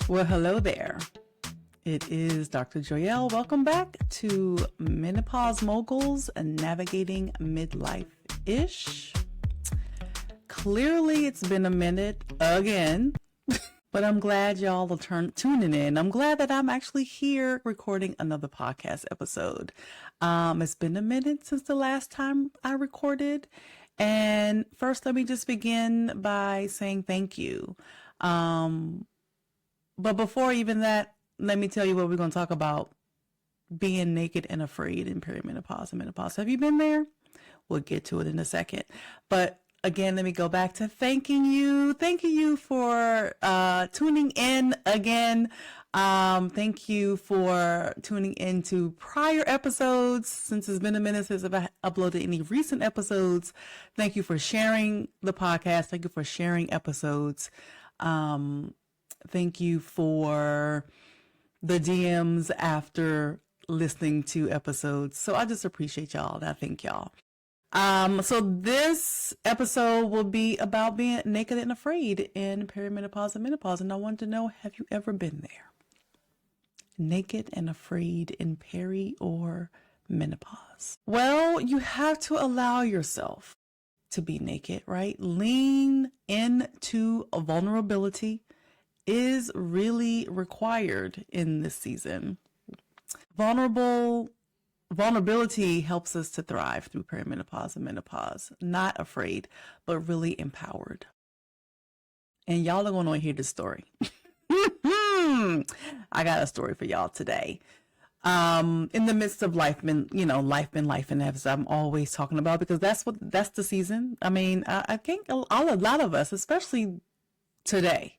Well, hello there. It is Dr. Joyelle. Welcome back to Menopause Moguls and Navigating Midlife-ish. Clearly, it's been a minute again, but I'm glad y'all are tuning in. I'm glad that I'm actually here recording another podcast episode. It's been a minute since the last time I recorded. And first, let me just begin by saying thank you. But before even that, let me tell you what we're going to talk about: being naked and afraid in perimenopause and menopause. Have you been there? We'll get to it in a second. But again, let me go back to thanking you. Thanking you for tuning in again. Thank you for tuning into prior episodes. Since it's been a minute since I've uploaded any recent episodes, thank you for sharing the podcast. Thank you for sharing episodes. Thank you for the DMs after listening to episodes. So I just appreciate y'all and I thank y'all. So this episode will be about being naked and afraid in perimenopause and menopause. And I wanted to know, have you ever been there? Naked and afraid in peri or menopause? Well, you have to allow yourself to be naked, right? Lean into a vulnerability is really required in this season. Vulnerability helps us to thrive through perimenopause and menopause. Not afraid, but really empowered. And y'all are going to hear the story. I got a story for y'all today. In the midst of life been life, and as I'm always talking about, because that's the season. I mean, I think a lot of us, especially today,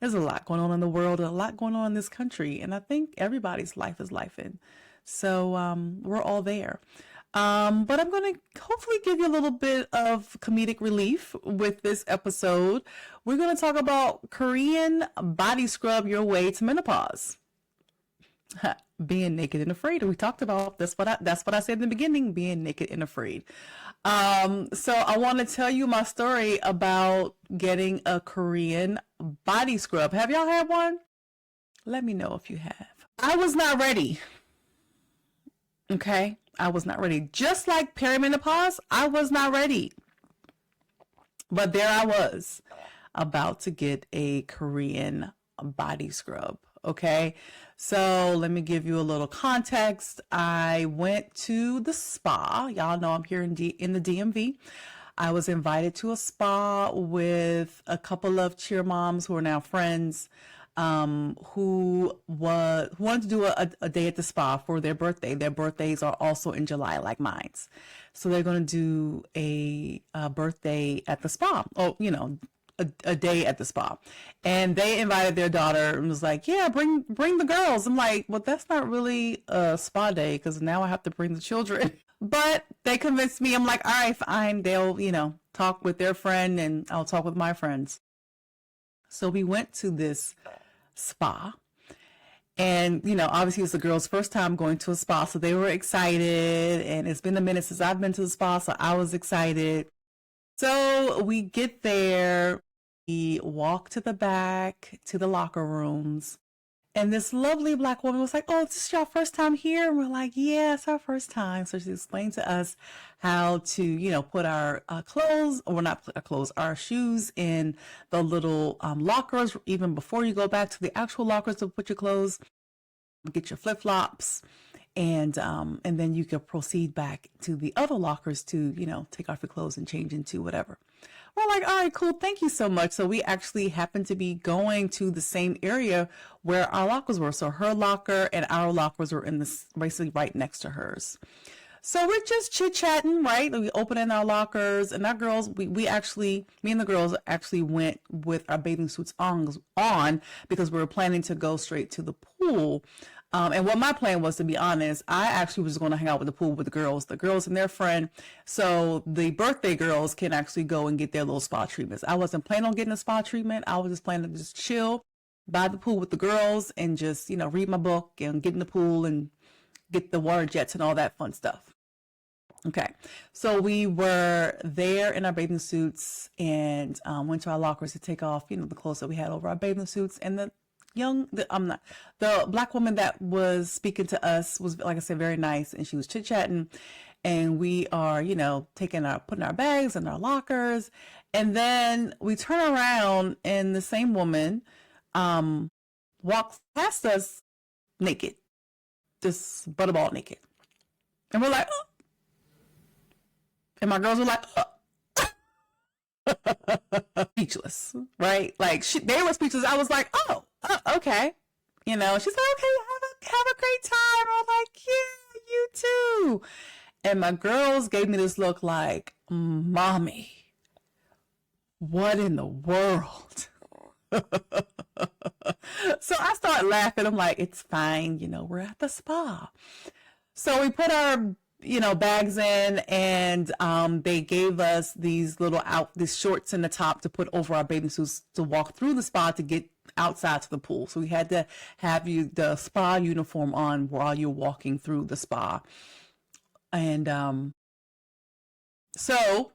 there's a lot going on in the world, a lot going on in this country, and I think everybody's life is life-in. So we're all there. But I'm going to hopefully give you a little bit of comedic relief with this episode. We're going to talk about Korean body scrub your way to menopause. Being naked and afraid. We talked about that's what I said in the beginning, being naked and afraid. So I want to tell you my story about getting a Korean body scrub. Have y'all had one? Let me know if you have. I was not ready. Okay, I was not ready. Just like perimenopause, I was not ready. But there I was, about to get a Korean body scrub. Okay, so let me give you a little context. I went to the spa. Y'all know I'm here in the DMV. I was invited to a spa with a couple of cheer moms who are now friends, who wanted to do a day at the spa for their birthday. Their birthdays are also in July, like mine's. So they're going to do a birthday at the spa. Oh, a day at the spa. And they invited their daughter and was like, yeah, bring the girls. I'm like, well, that's not really a spa day, because now I have to bring the children. But they convinced me. I'm like, all right, fine. They'll, talk with their friend and I'll talk with my friends. So we went to this spa, and obviously it was the girls' first time going to a spa, so they were excited, and it's been a minute since I've been to the spa, so I was excited. So we get there, we walk to the back to the locker rooms, and this lovely Black woman was like, oh, this is your first time here? And we're like, yeah, it's our first time. So she explained to us how to, put our clothes, or not put our clothes, our shoes in the little lockers, even before you go back to the actual lockers to put your clothes, get your flip-flops, and then you can proceed back to the other lockers to, take off your clothes and change into whatever. We're like, all right, cool. Thank you so much. So we actually happened to be going to the same area where our lockers were. So her locker and our lockers were basically right next to hers. So we're just chit-chatting, right? We open in our lockers, and our girls, me and the girls actually went with our bathing suits on because we were planning to go straight to the pool. And what my plan was, to be honest, I actually was going to hang out with the pool with the girls and their friend. So the birthday girls can actually go and get their little spa treatments. I wasn't planning on getting a spa treatment. I was just planning to just chill by the pool with the girls and just, read my book and get in the pool and get the water jets and all that fun stuff. Okay, so we were there in our bathing suits and went to our lockers to take off, the clothes that we had over our bathing suits. And the I'm not, the black woman that was speaking to us was, like I said, very nice, and she was chit-chatting, and we are, putting our bags in our lockers, and then we turn around and the same woman walks past us naked, just butterball naked. And we're like, oh. And my girls were like, oh. Speechless, right? Like they were speechless. I was like, oh, okay. She's like, okay, have a great time. I'm like, yeah, you too. And my girls gave me this look like, mommy, what in the world? So I started laughing. I'm like, it's fine. We're at the spa. So we put our, bags in, and they gave us these these shorts in the top to put over our bathing suits to walk through the spa to get outside to the pool. So we had to have the spa uniform on while you're walking through the spa. And so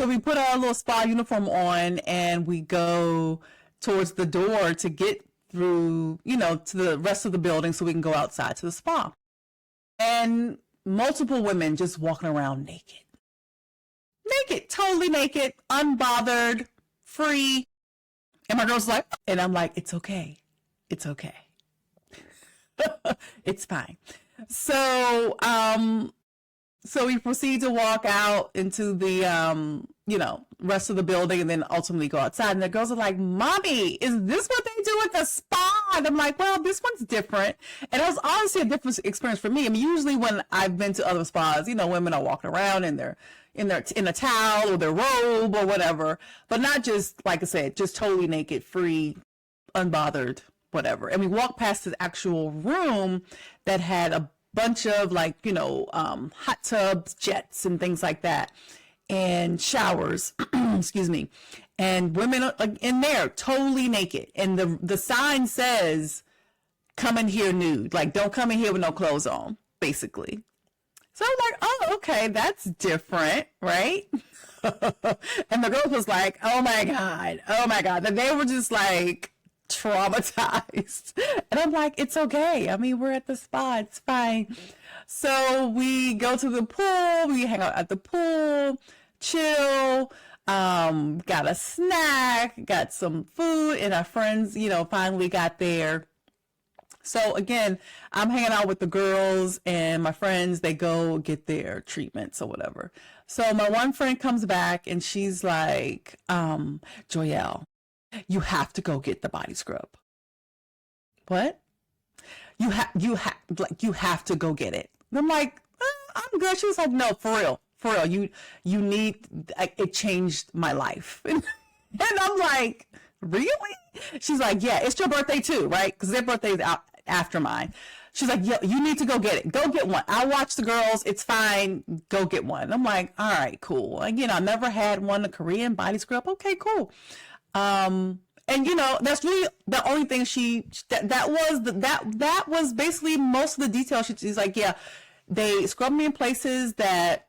we put our little spa uniform on, and we go towards the door to get through, to the rest of the building so we can go outside to the spa. And multiple women just walking around naked, totally naked, unbothered, free. And my girl's like, and I'm like, it's okay. It's okay. It's fine. So we proceed to walk out into the, rest of the building, and then ultimately go outside. And the girls are like, mommy, is this what they do at the spa? And I'm like, well, this one's different. And it was honestly a different experience for me. I mean, usually when I've been to other spas, women are walking around in a towel or their robe or whatever, but not just, like I said, just totally naked, free, unbothered, whatever. And we walked past this actual room that had a bunch of hot tubs, jets, and things like that, and showers, excuse me, and women are in there totally naked. And the sign says, come in here nude, like don't come in here with no clothes on, basically. So I'm like, oh, okay, that's different, right? And the girl was like, oh my God. And they were just like traumatized. And I'm like, it's okay. I mean, we're at the spa, it's fine. So we go to the pool, we hang out at the pool, chill, got a snack, got some food, and our friends, finally got there. So again, I'm hanging out with the girls, and my friends, they go get their treatments or whatever. So my one friend comes back, and she's like, Joyelle, you have to go get the body scrub. What? You have to go get it. And I'm like, I'm good. She was like, no, for real. You need, it changed my life. And I'm like, really? She's like, yeah, it's your birthday too, right? Because their birthday's out after mine. She's like, yo, you need to go get it. Go get one. I'll watch the girls. It's fine. Go get one. I'm like, all right, cool. I never had one, a Korean body scrub. Okay, cool. And that's really the only thing that was basically most of the details. She's like, yeah, they scrubbed me in places that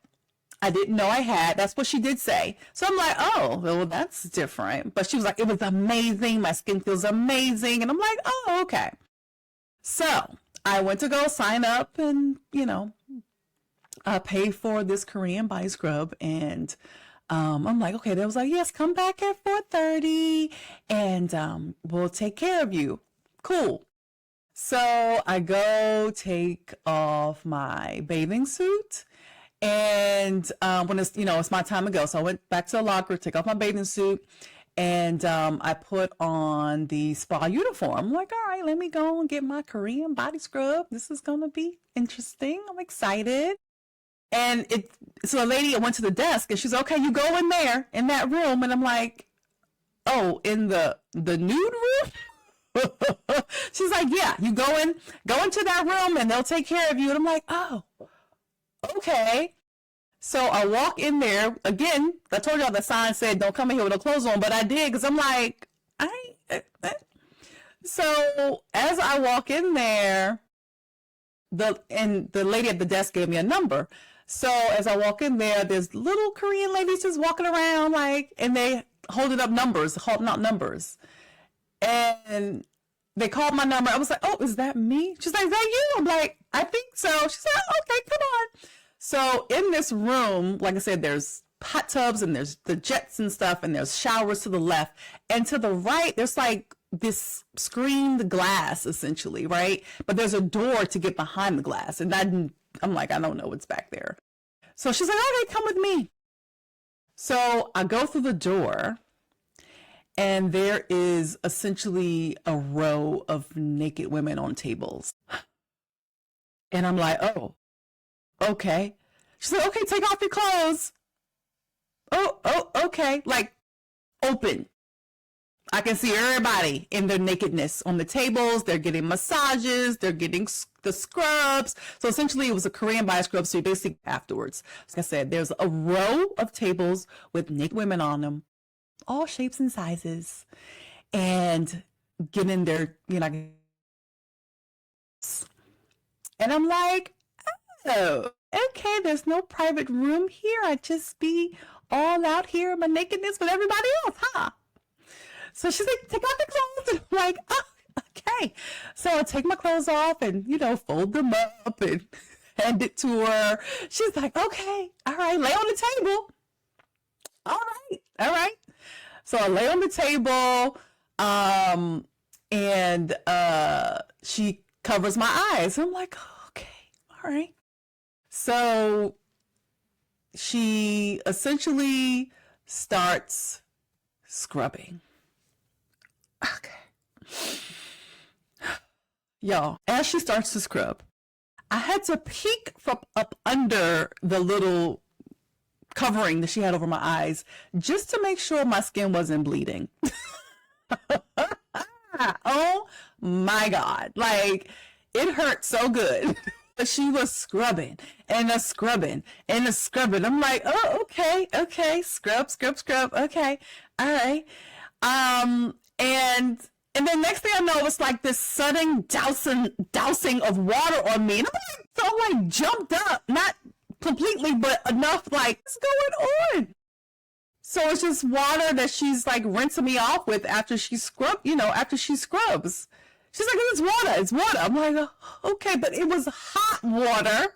I didn't know I had. That's what she did say. So I'm like, oh, well, that's different. But she was like, it was amazing. My skin feels amazing. And I'm like, oh, okay. So I went to go sign up and, pay for this Korean body scrub. And I'm like, okay. They was like, yes, come back at 4:30 and we'll take care of you. Cool. So I go take off my bathing suit, and when it's my time to go. So I went back to the locker, take off my bathing suit, and I put on the spa uniform. I'm like, all right, let me go and get my Korean body scrub. This is going to be interesting. I'm excited. And so a lady went to the desk, and she's like, okay, you go in there, in that room. And I'm like, oh, in the nude room? She's like, yeah, you go into that room and they'll take care of you. And I'm like, oh, okay. So I walk in there again. I told y'all the sign said, don't come in here with no clothes on, but I did. Cause I'm like, so as I walk in there, the lady at the desk gave me a number. So as I walk in there, there's little Korean ladies just walking around and they holding out numbers. And they called my number. I was like, oh, is that me? She's like, is that you? I'm like, I think so. She's like, okay, come on. So in this room, like I said, there's hot tubs and there's the jets and stuff, and there's showers to the left. And to the right, there's like this screened glass, essentially, right? But there's a door to get behind the glass. And I'm like, I don't know what's back there. So she's like, okay, come with me. So I go through the door, and there is essentially a row of naked women on tables. And I'm like, oh, okay. She's like, okay, take off your clothes. Oh, okay. Like, open. I can see everybody in their nakedness on the tables. They're getting massages. They're getting the scrubs. So essentially, it was a Korean body scrub. So basically, afterwards, like I said, there's a row of tables with naked women on them, all shapes and sizes, and getting their, and I'm like, oh, okay, there's no private room here. I just be all out here in my nakedness with everybody else, huh? So she's like, take off the clothes. And I'm like, oh, okay. So I take my clothes off and, fold them up and hand it to her. She's like, okay, all right, lay on the table. All right. So I lay on the table, and she covers my eyes. I'm like, okay, all right. So she essentially starts scrubbing. Okay. Y'all, as she starts to scrub, I had to peek from up under the little covering that she had over my eyes just to make sure my skin wasn't bleeding. Oh my God. Like, it hurt so good. She was scrubbing and a scrubbing and a scrubbing. I'm like, oh, okay. Scrub. Okay. All right. And then next thing I know, it's like this sudden dousing of water on me. And I'm like jumped up, not completely, but enough, like, what's going on? So it's just water that she's like rinsing me off with after she scrubs. She's like, it's water. I'm like, oh, okay, but it was hot water.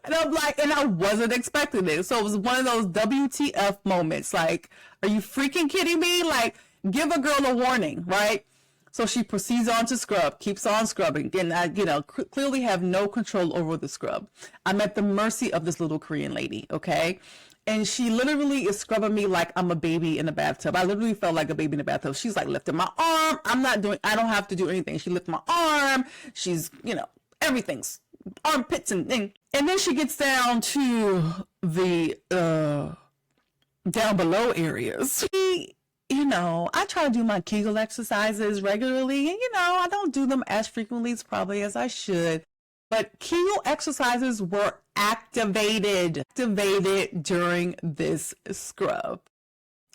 And I'm like, and I wasn't expecting it. So it was one of those WTF moments. Like, are you freaking kidding me? Like, give a girl a warning, right? So she proceeds on to scrub, keeps on scrubbing, and I, clearly have no control over the scrub. I'm at the mercy of this little Korean lady, okay? And she literally is scrubbing me like I'm a baby in a bathtub. I literally felt like a baby in a bathtub. She's like lifting my arm. I don't have to do anything. She lifts my arm. She's, everything's armpits and thing. And then she gets down to the down below areas. I try to do my Kegel exercises regularly, and I don't do them as frequently as probably as I should. But Kegel exercises were activated during this scrub.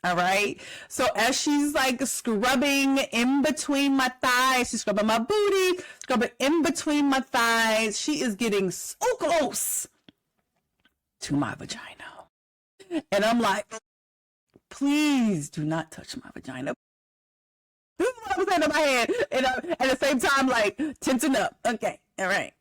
All right. So as she's like scrubbing in between my thighs, she's scrubbing my booty, scrubbing in between my thighs. She is getting so close to my vagina. And I'm like, please do not touch my vagina. This is what I was saying in my head. And at the same time, like, tensing up. Okay. All right.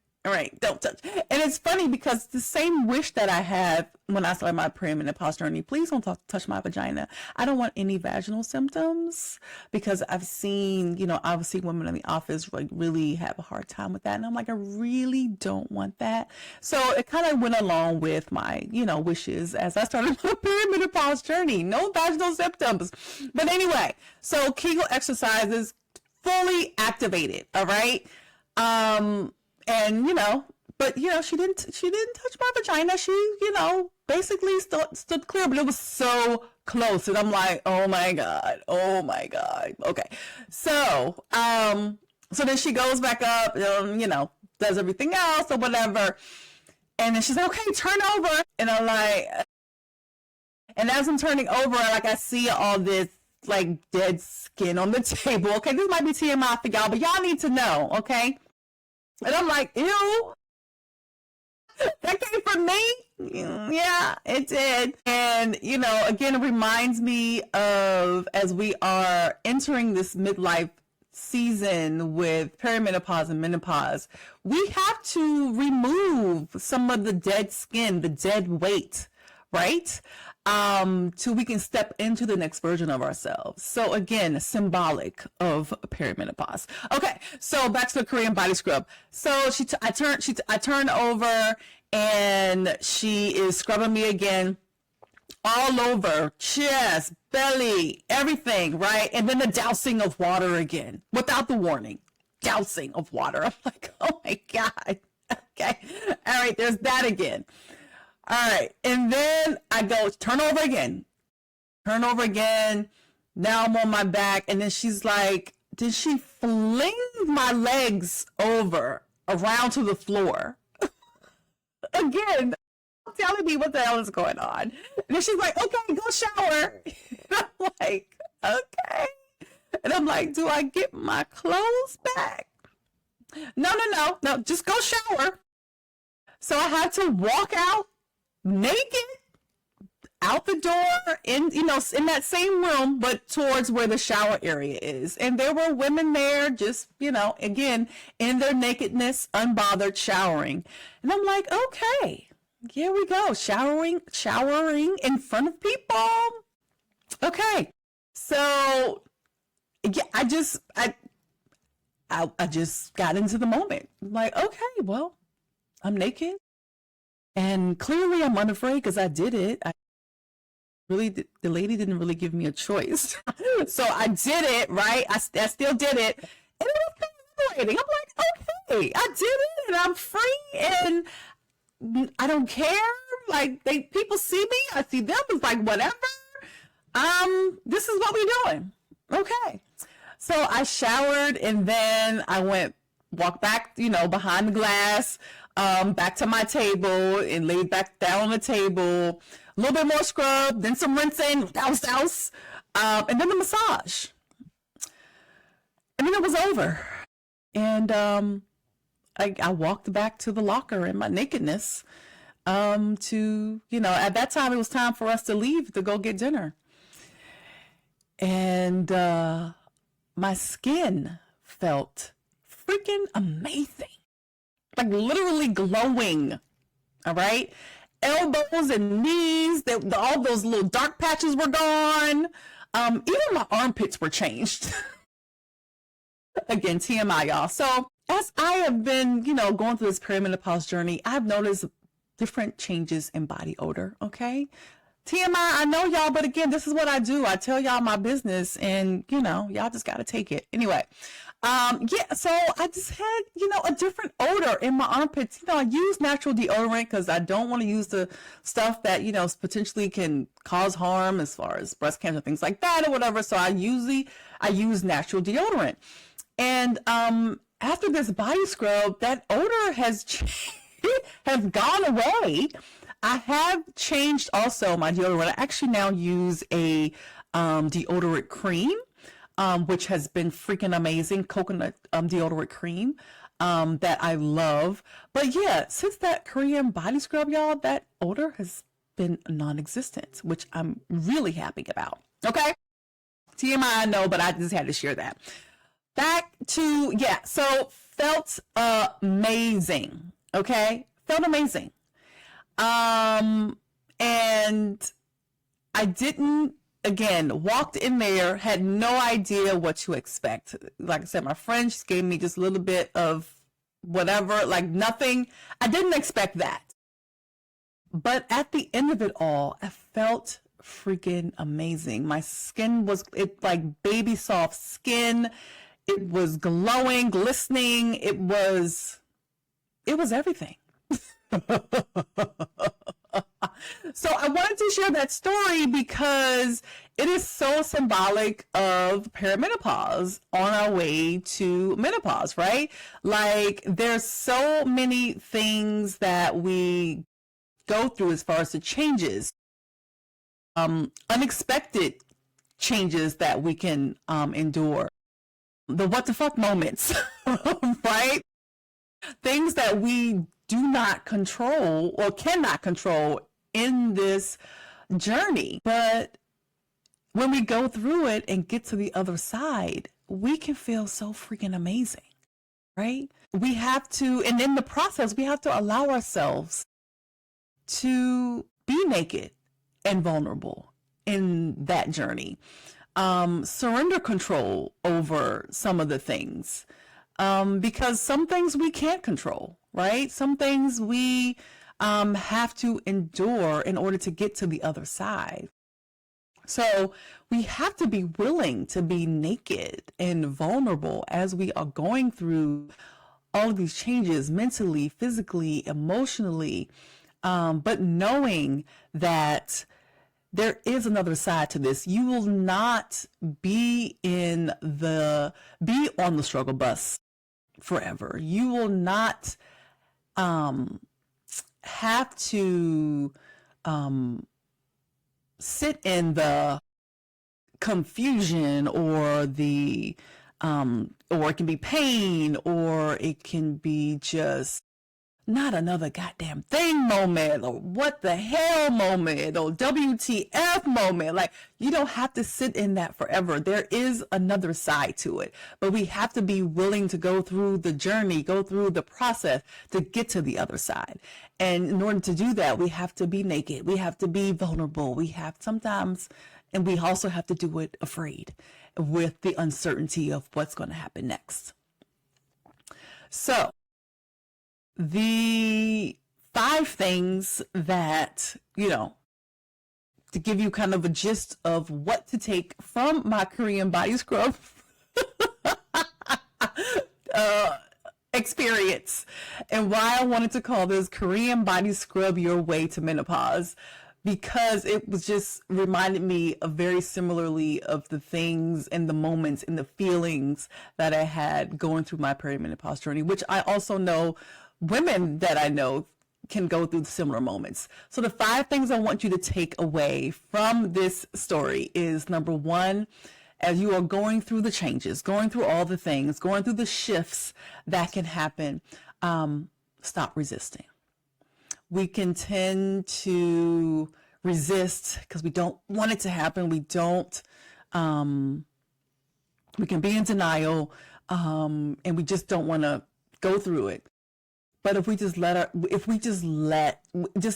Don't touch. And it's funny because the same wish that I have when I started my perimenopause journey, please don't touch my vagina. I don't want any vaginal symptoms because I've seen, obviously women in the office like really have a hard time with that. And I'm like, I really don't want that. So it kind of went along with my, wishes as I started my perimenopause journey. No vaginal symptoms. But anyway, so Kegel exercises fully activated. All right. And, but, she didn't touch my vagina. She, basically stood clear, but it was so close. And I'm like, oh my God. Okay. So, so then she goes back up, does everything else or whatever. And then she's like, okay, turn over. And I'm like, and as I'm turning over, like I see all this like dead skin on the table. Okay. This might be TMI for y'all, but y'all need to know. Okay. And I'm like, ew, That came from me? Yeah, it did. And, again, it reminds me of as we are entering this midlife season with perimenopause and menopause, we have to remove some of the dead skin, the dead weight, right? Till we can step into the next version of ourselves. So again, symbolic of perimenopause. Okay, so back to the Korean body scrub. So I turned over, and she is scrubbing me again, all over, chest, belly, everything, right? And then the dousing of water again, without the warning. Dousing of water. I'm like, oh my God. Okay. All right, there's that again. All right. And then I go, turn over again. Turn over again. Now I'm on my back. And then she's like, did she fling my legs over around to the floor? Again, telling me what the hell is going on. And then she's like, okay, go shower. And I'm like, okay. And I'm like, do I get my clothes back? No, just go shower. So I had to walk out naked out the door in that same room, but towards where the shower area is. And there were women there just, again, in their nakedness, unbothered, showering. And I'm like, okay, here we go. Showering in front of people. Okay. So yeah, I just got into the moment. I'm like, okay, well, I'm naked. And clearly I'm unafraid because I did it. The lady didn't really give me a choice. So I did it, right? I still did it. And it was liberating. I'm like, okay, I did it and I'm free and I don't care. Like people see me, I see them. It's like, whatever. This is what we're doing. Okay. So I showered and then I walked back, behind the glass, back to my table and laid back down on the table. A little bit more scrub, then some rinsing, douse, and then the massage. And then it was over. And I walked back to the locker in my nakedness at that time it was time for us to leave to go get dinner. And my skin felt freaking amazing. Like literally glowing. All right? Elbows and knees, all those little dark patches were gone. Even my armpits were changed. Again, TMI, y'all. So as I have been, going through this perimenopause journey, I've noticed different changes in body odor. Okay. TMI, I know y'all, but again, this is what I do. I tell y'all my business and, y'all just got to take it. Anyway, so I just had, a different odor in my armpits. I use natural deodorant because I don't want to use the stuff that, potentially can cause harm as far as breast cancer, things like that or whatever. So I use natural deodorant. And after this body scrub, that odor has gone away. I have changed also my deodorant. I actually now use a deodorant cream, which has been freaking amazing, coconut deodorant cream that I love. But yeah, since that Korean body scrub, y'all, that odor has been non-existent, which I'm really happy about. Okay? TMI, I know, but I just had to share that. Back to, so felt amazing. Okay? Felt amazing. And I walked in there, had no idea what to expect. Like I said, my friend just gave me just a little bit of whatever, like nothing. I didn't expect that. But at the end of it all, I felt freaking amazing. My skin was like baby soft skin. It was glowing, glistening. It was everything. So I wanted to share that story because it is so symbolic of perimenopause on our way to menopause, right? Like there's so many things that we go through as far as the changes, unexpected changes that we can endure, the what the fuck moments, right? Things that we do not control or cannot control in this journey. But when we go through it and get to the other side, we can feel so freaking amazing, right? We have to, and in the process, we have to allow ourselves to be naked and vulnerable in that journey. Surrender control over some of the things, because some things we can't control, right? Some things we have to endure in order to get to the other side. So we have to be willing to be naked and vulnerable as we are going through all of these changes mentally, physically, emotionally, but knowing that there is another side to this. You will not be on the struggle bus forever. You will not have to sit in the confusion or the or it can be pain, or it can be just not another goddamn thing moment, or what the hell moment, or WTF moment. Like, you don't have to sit in that forever. There is another side to it, but we have to be willing to go through the journey, go through the process to get to the other side. And in order to do that, we have to be naked. We have to be vulnerable. We have sometimes, and we also have to do it afraid with the uncertainty of what's going to happen next. So, the 5 things that, to give you kind of a gist of what to take from my Korean body scrub experience, and why I wanted to call this Korean body scrub your way to menopause, because it was just reminded me of very similarly of the things and the moments and the feelings that I had going through my perimenopause journey, which I also know women that I know can go through similar moments. So the 5 things I want you to take away from this story is, number 1, as you are going through the changes, going through all the things, going through the shifts that can happen, stop resisting. We can tend to resist because we don't want it to happen. We can be in denial, and we just don't want to go through it. But if we just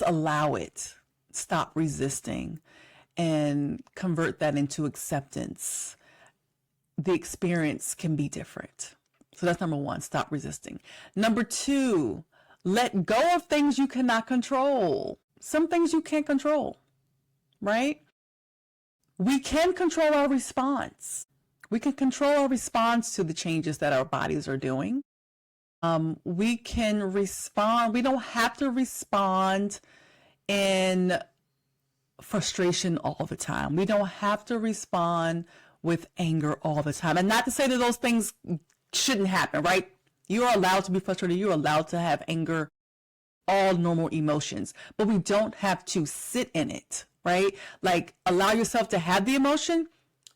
allow it, stop resisting, and convert that into acceptance, the experience can be different. So that's number 1, stop resisting. Number 2, let go of things you cannot control. Some things you can't control, right? We can control our response. We can control our response to the changes that our bodies are doing. We can respond. We don't have to respond in frustration all the time. We don't have to respond with anger all the time. And not to say that those things shouldn't happen, right? You are allowed to be frustrated. You're allowed to have anger, all normal emotions, but we don't have to sit in it, right? Like, allow yourself to have the emotion,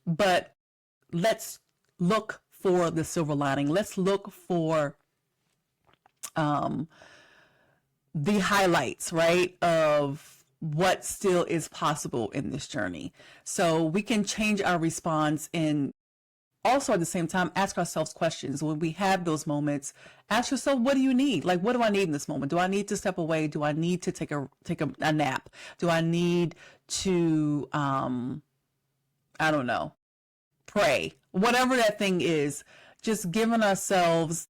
but let's look for the silver lining. Let's look for the highlights, right, of what still is possible in this journey. So we can change our response, and also at the same time ask ourselves questions. When we have those moments, ask yourself, what do you need? Like, what do I need in this moment? Do I need to step away? Do I need to take a nap? Do I need to I don't know, pray? Whatever that thing is, just giving ourselves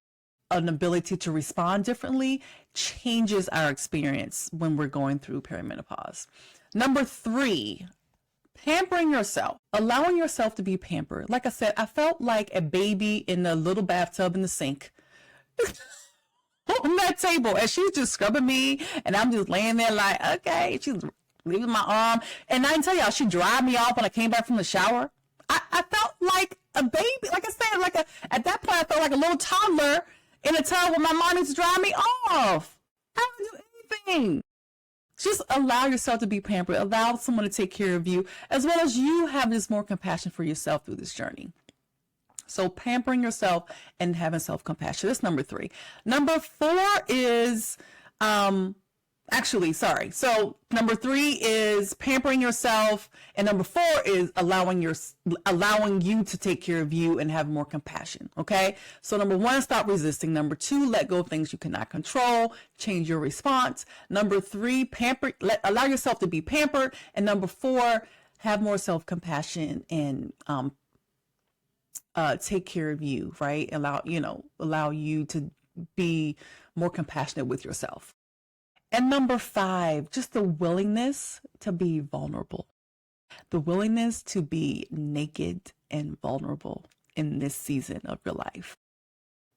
an ability to respond differently changes our experience when we're going through perimenopause. Number 3, pampering yourself, allowing yourself to be pampered. Like I said, I felt like a baby in a little bathtub in the sink on that table, and she's just scrubbing me, and I'm just laying there like, okay, she's leaving my arm. And I can tell y'all, she dried me off when I came back from the shower. I felt like a baby. Like I said, at that point, I felt like a little toddler in a tub with my mommy to dry me off. I don't do anything. Just allow yourself to be pampered. Allow someone to take care of you, as well as you have this more compassion for yourself through this journey. So pampering yourself and having self-compassion. That's number 3. Number 4 is Actually, sorry. So number 3 is pampering yourself, and number 4 is allowing you to take care of you and have more compassion. Okay. So number 1, stop resisting. Number 2, let go of things you cannot control. Change your response. Number 3, allow yourself to be pampered. And number 4, have more self-compassion and take care of you. Right. Allow you to be more compassionate with yourself. And number 5, just the willingness to be vulnerable, the willingness to be naked and vulnerable in this season of your life.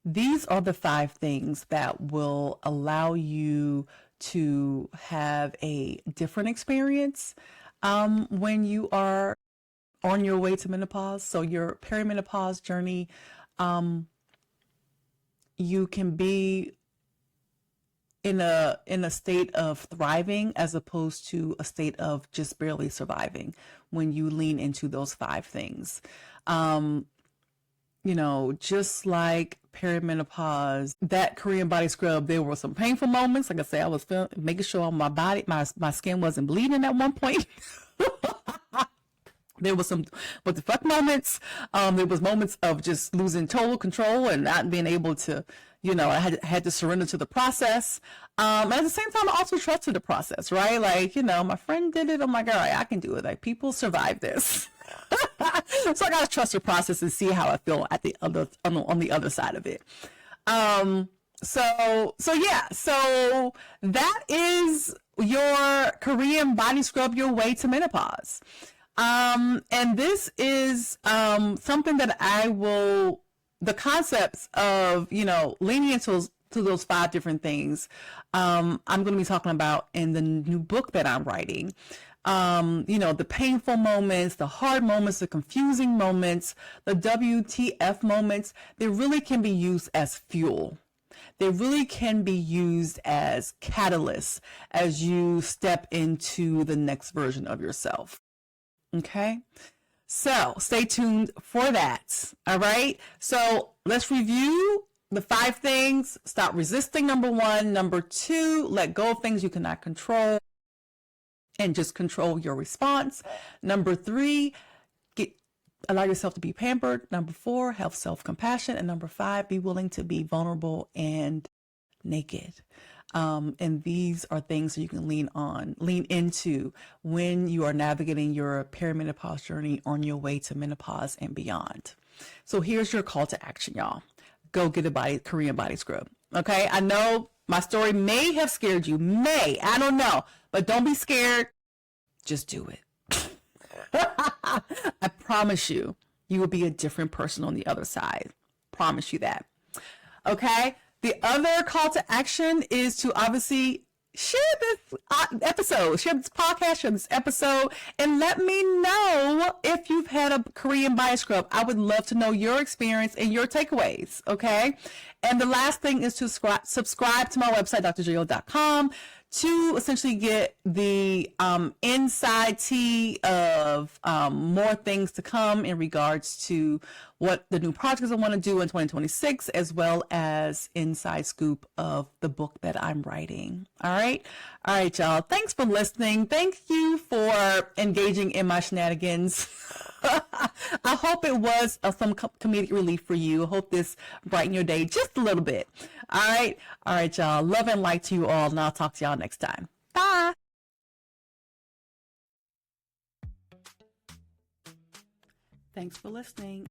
These are the 5 things that will allow you to have a different experience when you are on your way to menopause. So your perimenopause journey, you can be in a state of thriving as opposed to a state of just barely surviving when you lean into those 5 things. Just like perimenopause, that Korean body scrub, there were some painful moments. Like I say, I was making sure my skin wasn't bleeding at one point. There was some what the fuck moments. There was moments of just losing total control and not being able to, I had to surrender to the process. And at the same time, I also trusted the process, right? Like, my friend did it. I'm like, all right, I can do it. Like, people survive this. So I gotta trust the process and see how I feel at on the other side of it. So that is your Korean body scrub, your way to menopause. And this is something that the concepts of, leaning into those 5 different things, I'm going to be talking about in the new book that I'm writing. The painful moments, the hard moments, the confusing moments, the WTF moments, they really can be used as fuel. They really can be used as catalysts as you step into the next version of yourself. Okay, so stay tuned for that. All right, so let's review the 5 things. Stop resisting, number 1. Number 2, let go of things you cannot control and just control your response. Number 3, allow yourself to be pampered. Number 4, have self-compassion. And number 5, be willing to be vulnerable and naked. And these are things that you can lean into when you are navigating your perimenopause journey on your way to menopause and beyond. So here's your call to action, y'all. Go get a Korean body scrub. Okay. I know my story may have scared you. I don't know, but don't be scared. Just do it. I promise you, you will be a different person on the other side. Promise you that. Okay. The other call to action is to obviously share this episode, share this podcast, share this episode, and let me know if you've had a Korean body scrub. I would love to know your experience and your takeaways, okay? And the last thing is to subscribe to my website, drjo.com, to essentially get the inside tea of more things to come in regards to what the new projects I want to do in 2026, as well as inside scoop of the book that I'm writing. All right, y'all. Thanks for listening. Thank you for engaging in my shenanigans. I hope it was some comedic relief for you. I hope this brightened your day just a little bit. All right, y'all. Love and light to you all, and I'll talk to y'all next time. Bye. Thanks for listening.